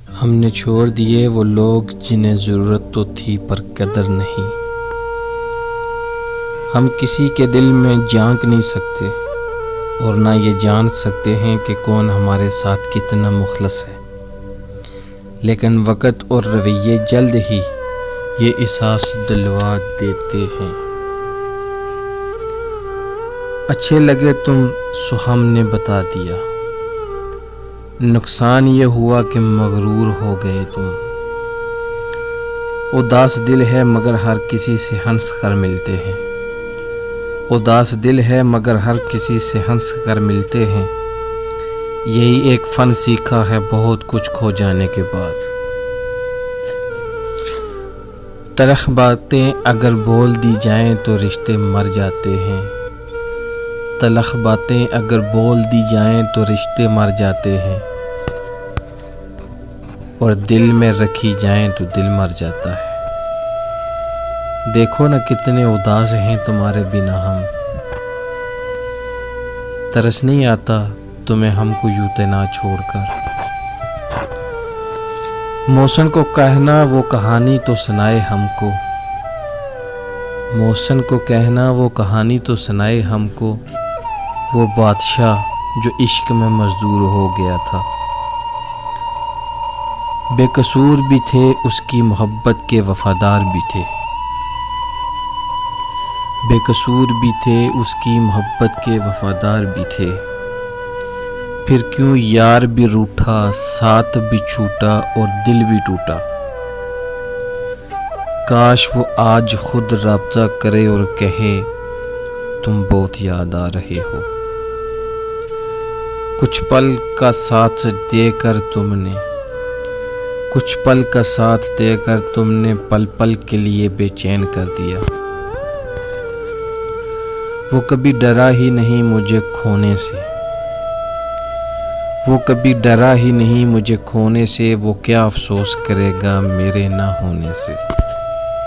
ہم نے چھوڑ دیے وہ لوگ جنہیں ضرورت تو تھی پر قدر نہیں۔ ہم کسی کے دل میں جھانک نہیں سکتے اور نہ یہ جان سکتے ہیں کہ کون ہمارے ساتھ کتنا مخلص ہے، لیکن وقت اور رویے جلد ہی یہ احساس دلوا دیتے ہیں۔ اچھے لگے تم سو ہم نے بتا دیا، نقصان یہ ہوا کہ مغرور ہو گئے تم۔ اداس دل ہے مگر ہر کسی سے ہنس کر ملتے ہیں، اداس دل ہے مگر ہر کسی سے ہنس کر ملتے ہیں۔ یہی ایک فن سیکھا ہے بہت کچھ کھو جانے کے بعد۔ تلخ باتیں اگر بول دی جائیں تو رشتے مر جاتے ہیں، تلخ باتیں اگر بول دی جائیں تو رشتے مر جاتے ہیں، اور دل میں رکھی جائیں تو دل مر جاتا ہے۔ دیکھو نہ کتنے اداس ہیں تمہارے بنا ہم، ترس نہیں آتا تمہیں ہم کو یوں تنہا چھوڑ کر۔ موسم کو کہنا وہ کہانی تو سنائے ہم کو، موسم کو کہنا وہ کہانی تو سنائے ہم کو، وہ بادشاہ جو عشق میں مزدور ہو گیا تھا۔ بے قصور بھی تھے اس کی محبت کے وفادار بھی تھے، بے قصور بھی تھے اس کی محبت کے وفادار بھی تھے۔ پھر کیوں یار بھی روٹھا، ساتھ بھی چھوٹا اور دل بھی ٹوٹا۔ کاش وہ آج خود رابطہ کرے اور کہے تم بہت یاد آ رہے ہو۔ کچھ پل کا ساتھ دے کر تم نے، کچھ پل کا ساتھ دے کر تم نے پل پل کے لیے بے چین کر دیا۔ وہ کبھی ڈرا ہی نہیں مجھے کھونے سے، وہ کبھی ڈرا ہی نہیں مجھے کھونے سے، وہ کیا افسوس کرے گا میرے نہ ہونے سے۔